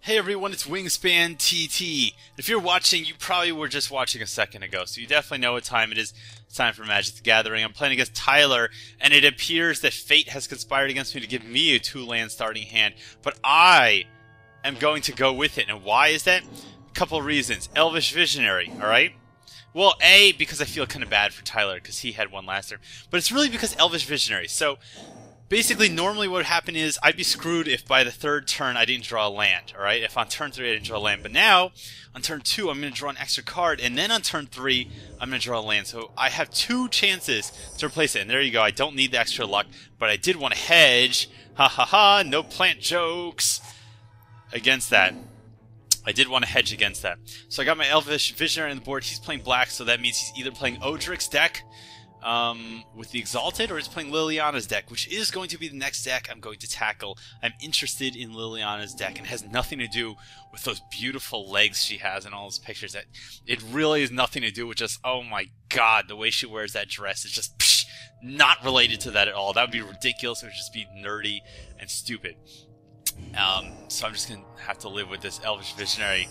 Hey everyone, it's WiNGSPANTT. If you're watching, you probably were just watching a second ago, so you definitely know what time it is. It's time for Magic the Gathering. I'm playing against Tyler, and it appears that fate has conspired against me to give me a 2-land starting hand, but I am going to go with it. And why is that? A couple reasons. Elvish Visionary, alright? Well, A, because I feel kind of bad for Tyler, because he had one last turn, but it's really because Elvish Visionary. So, basically, normally what would happen is I'd be screwed if by the third turn I didn't draw a land, alright? If on turn 3 I didn't draw a land. But now, on turn 2 I'm going to draw an extra card, and then on turn 3 I'm going to draw a land. So I have 2 chances to replace it. And there you go, I don't need the extra luck, but I did want to hedge. Ha ha ha, no plant jokes against that. I did want to hedge against that. So I got my Elvish Visionary on the board. He's playing black, so that means he's either playing Odric's deck, with the Exalted, or he's playing Liliana's deck, which is going to be the next deck I'm going to tackle. I'm interested in Liliana's deck, and it has nothing to do with those beautiful legs she has in all those pictures. That it really has nothing to do with just, oh my god, the way she wears that dress is just not related to that at all. That would be ridiculous. It would just be nerdy and stupid. So I'm just going to have to live with this Elvish Visionary,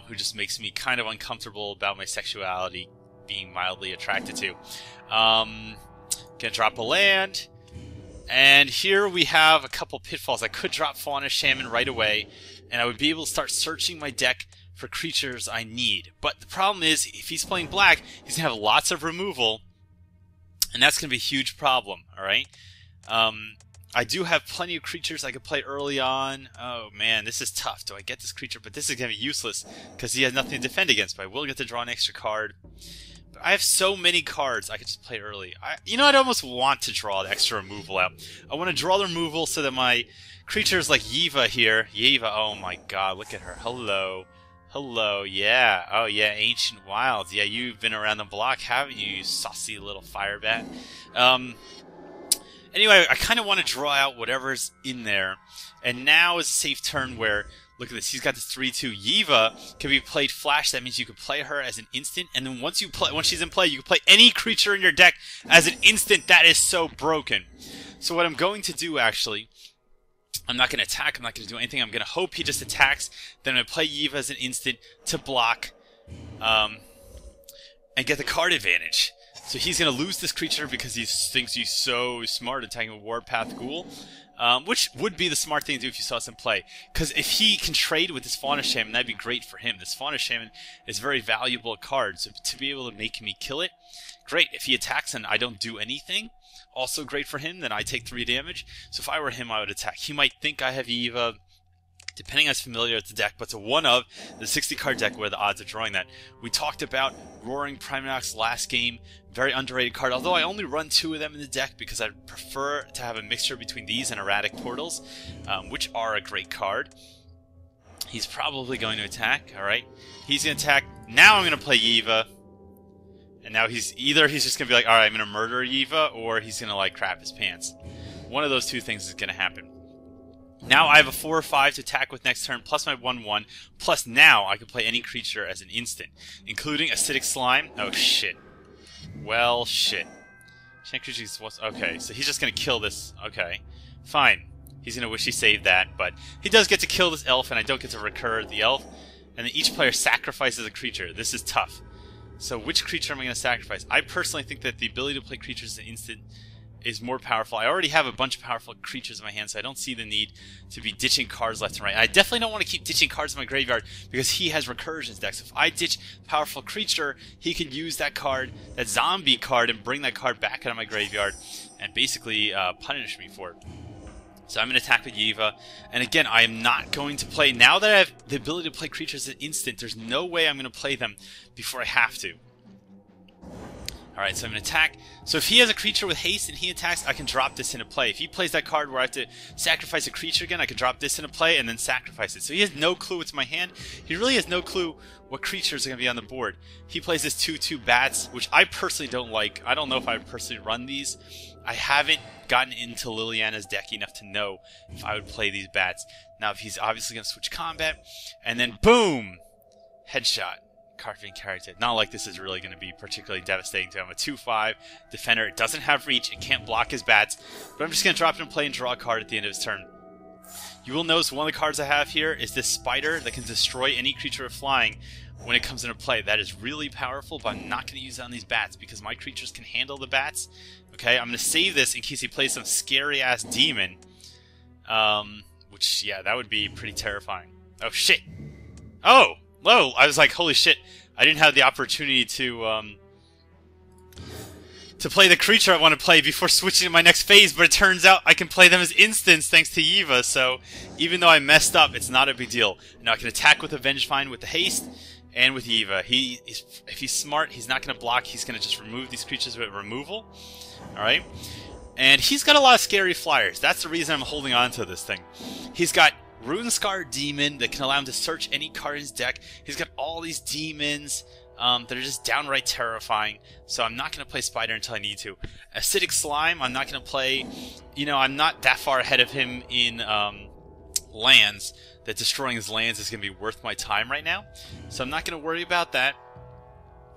who just makes me kind of uncomfortable about my sexuality being mildly attracted to. Gonna drop a land, and here we have a couple pitfalls. I could drop Fauna Shaman right away, and I would be able to start searching my deck for creatures I need. But the problem is, if he's playing black, he's gonna have lots of removal, and that's gonna be a huge problem. All right. I do have plenty of creatures I could play early on. Oh man, this is tough. Do I get this creature? But this is gonna be useless because he has nothing to defend against. But I will get to draw an extra card. I have so many cards I could just play early. I'd almost want to draw the extra removal out. I want to draw the removal so that my creatures like Yiva here. Yiva, oh my god, look at her. Hello. Hello, yeah. Oh yeah, Ancient Wilds. Yeah, you've been around the block, haven't you, you saucy little fire bat? Anyway, I kind of want to draw out whatever's in there. And now is a safe turn where, look at this, he's got this 3/2. Yiva can be played flash. That means you can play her as an instant, and then once she's in play, you can play any creature in your deck as an instant. That is so broken. So what I'm going to do, actually, I'm not going to attack, I'm not going to do anything. I'm going to hope he just attacks. Then I'm going to play Yiva as an instant to block, and get the card advantage. So he's going to lose this creature because he thinks he's so smart attacking a Warpath Ghoul. Which would be the smart thing to do if you saw us in play. Because if he can trade with this Fauna Shaman, that'd be great for him. This Fauna Shaman is a very valuable card, so to be able to make me kill it, great. If he attacks and I don't do anything, also great for him, then I take 3 damage. So if I were him, I would attack. He might think I have Yiva, depending on how familiar with the deck, but it's a 1 of the 60-card deck where the odds of drawing that. We talked about Roaring Primenox last game, very underrated card, although I only run 2 of them in the deck because I prefer to have a mixture between these and Erratic Portals, which are a great card. He's probably going to attack, alright? He's going to attack. Now I'm going to play Yiva, and now he's just going to be like, alright, I'm going to murder Yiva, or he's going to like crap his pants. One of those 2 things is going to happen. Now I have a 4 or 5 to attack with next turn, plus my 1/1, plus now I can play any creature as an instant, including Acidic Slime. Oh shit. Well, shit. Okay, so he's just gonna kill this. Okay, fine. He's gonna wish he saved that, but he does get to kill this elf, and I don't get to recur the elf. And then each player sacrifices a creature. This is tough. So which creature am I gonna sacrifice? I personally think that the ability to play creatures as an instant is more powerful. I already have a bunch of powerful creatures in my hand, so I don't see the need to be ditching cards left and right. And I definitely don't want to keep ditching cards in my graveyard because he has recursions deck. So if I ditch powerful creature, he can use that card, that zombie card, and bring that card back out of my graveyard and basically punish me for it. So I'm going to attack with Yiva, and again, I am not going to play, now that I have the ability to play creatures at instant, there's no way I'm going to play them before I have to. Alright, so I'm going to attack. So if he has a creature with haste and he attacks, I can drop this into play. If he plays that card where I have to sacrifice a creature again, I can drop this into play and then sacrifice it. So he has no clue what's in my hand. He really has no clue what creatures are going to be on the board. He plays this 2/2 bats, which I personally don't like. I don't know if I would personally run these. I haven't gotten into Liliana's deck enough to know if I would play these bats. Now, if he's obviously going to switch combat, and then boom! Headshot. Carving character. Not like this is really going to be particularly devastating to him. A 2/5 defender. It doesn't have reach. It can't block his bats. But I'm just going to drop it in play and draw a card at the end of his turn. You will notice one of the cards I have here is this spider that can destroy any creature with flying when it comes into play. That is really powerful, but I'm not going to use it on these bats because my creatures can handle the bats. Okay, I'm going to save this in case he plays some scary-ass demon. Which, yeah, that would be pretty terrifying. Oh, shit! Oh! Whoa! I was like, holy shit, I didn't have the opportunity to play the creature I want to play before switching to my next phase, but it turns out I can play them as instants thanks to Eva, so even though I messed up, it's not a big deal. Now I can attack with Avenged Find with the haste, and with Eva. If he's smart, he's not going to block, he's going to just remove these creatures with removal. Alright? And he's got a lot of scary flyers. That's the reason I'm holding on to this thing. He's got Runescar Demon that can allow him to search any card in his deck. He's got all these demons that are just downright terrifying. So I'm not going to play Spider until I need to. Acidic Slime, I'm not going to play. You know, I'm not that far ahead of him in lands that destroying his lands is going to be worth my time right now. So I'm not going to worry about that.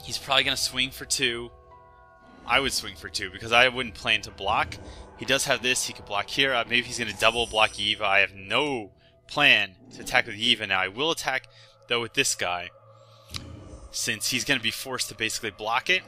He's probably going to swing for 2. I would swing for 2 because I wouldn't plan to block. He does have this. He could block here. Maybe he's going to double block Eva. I have no plan to attack with Eva now. I will attack, though, with this guy, since he's going to be forced to basically block it.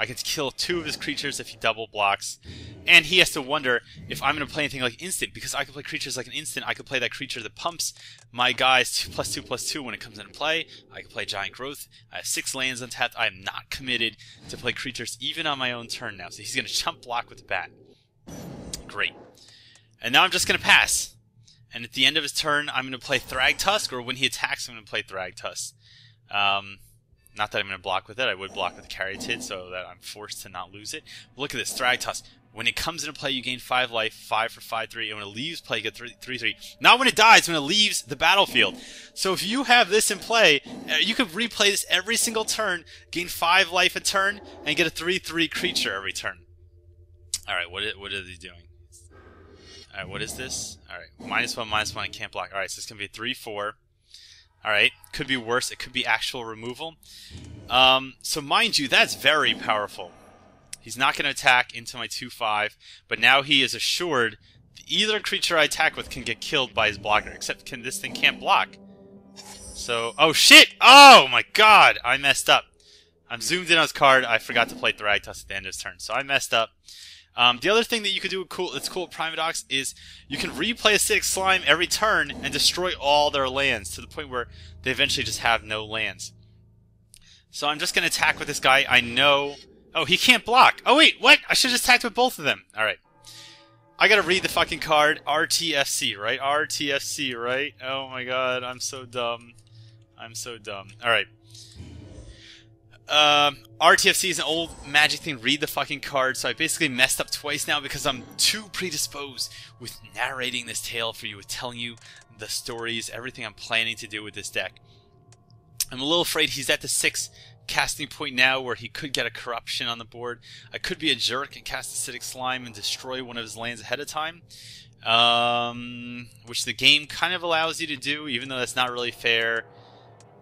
I can kill 2 of his creatures if he double blocks. And he has to wonder if I'm going to play anything like instant, because I can play creatures like an instant. I could play that creature that pumps my guys 2/2/2 when it comes into play. I can play Giant Growth. I have 6 lands untapped. I am not committed to play creatures even on my own turn now. So he's going to chump block with the bat. Great. And now I'm just going to pass. And at the end of his turn, I'm going to play Thragtusk, or when he attacks, I'm going to play Thragtusk. Not that I'm going to block with it. I would block with the Caryatid so that I'm forced to not lose it. But look at this, Thragtusk. When it comes into play, you gain 5 life, 5 for 5/3. And when it leaves play, you get 3/3. Not when it dies, when it leaves the battlefield. So if you have this in play, you could replay this every single turn, gain 5 life a turn, and get a 3/3 creature every turn. Alright, what is he doing? Alright, what is this? Alright, -1/-1, I can't block. Alright, so it's going to be a 3/4. Alright, could be worse. It could be actual removal. So mind you, that's very powerful. He's not going to attack into my 2/5, but now he is assured that either creature I attack with can get killed by his blocker, except this thing can't block. So, oh shit! Oh my god! I messed up. I'm zoomed in on his card. I forgot to play Thragtusk at the end of his turn, so I messed up. The other thing that you could do that's cool with Primodox is you can replay Acidic Slime every turn and destroy all their lands to the point where they eventually just have no lands. So I'm just going to attack with this guy. I know... Oh, he can't block. Oh, wait, what? I should have just attacked with both of them. Alright. I gotta read the fucking card. RTFC, right? RTFC, right? Oh my god, I'm so dumb. I'm so dumb. Alright. RTFC is an old Magic thing. Read the fucking card. So I basically messed up twice now because I'm too predisposed with narrating this tale for you, with telling you the stories, everything I'm planning to do with this deck. I'm a little afraid he's at the 6 casting point now where he could get a corruption on the board. I could be a jerk and cast Acidic Slime and destroy one of his lands ahead of time, which the game kind of allows you to do, even though that's not really fair.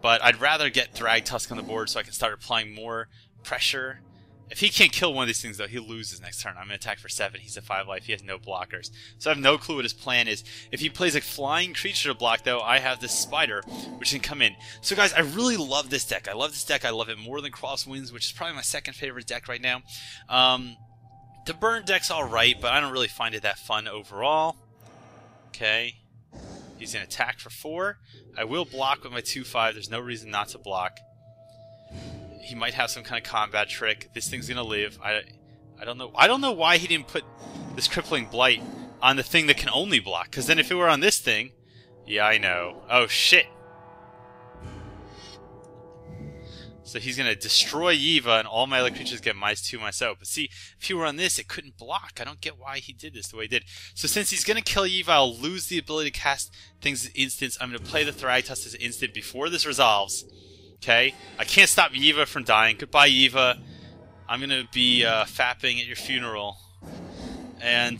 But I'd rather get Thragtusk on the board so I can start applying more pressure. If he can't kill one of these things, though, he loses next turn. I'm going to attack for 7. He's at 5 life. He has no blockers. So I have no clue what his plan is. If he plays a flying creature to block, though, I have this spider, which can come in. So, guys, I really love this deck. I love this deck. I love it more than Crosswinds, which is probably my second favorite deck right now. The burn deck's alright, but I don't really find it that fun overall. Okay. He's going to attack for 4. I will block with my 2/5. There's no reason not to block. He might have some kind of combat trick. This thing's going to live. I don't know. I don't know why he didn't put this Crippling Blight on the thing that can only block. Because then if it were on this thing... Yeah, I know. Oh, shit. So he's going to destroy Eva, and all my other creatures get -2 myself. But see, if he were on this, it couldn't block. I don't get why he did this the way he did. So since he's going to kill Eva, I'll lose the ability to cast things as instants. I'm going to play the Thragtusk as an instant before this resolves. Okay? I can't stop Eva from dying. Goodbye, Eva. I'm going to be fapping at your funeral. And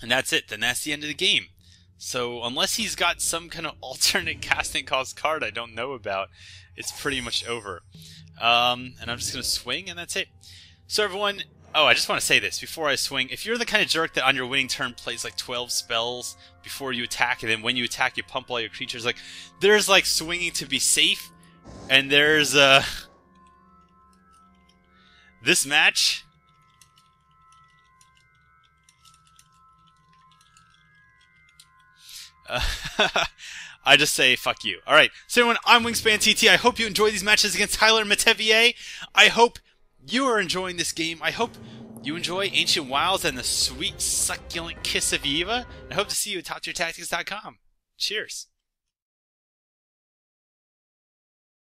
that's it. Then that's the end of the game. So unless he's got some kind of alternate casting cost card I don't know about, it's pretty much over. And I'm just going to swing, and that's it. So everyone, Oh, I just want to say this before I swing. If you're the kind of jerk that on your winning turn plays like 12 spells before you attack, and then when you attack you pump all your creatures, like, there's like swinging to be safe, and there's this match. I just say fuck you. All right, so everyone, I'm WiNGSPANTT. I hope you enjoy these matches against Tyler and Metavier. I hope you are enjoying this game. I hope you enjoy Ancient Wilds and the sweet, succulent kiss of Eva. I hope to see you at TopTierTactics.com. Cheers.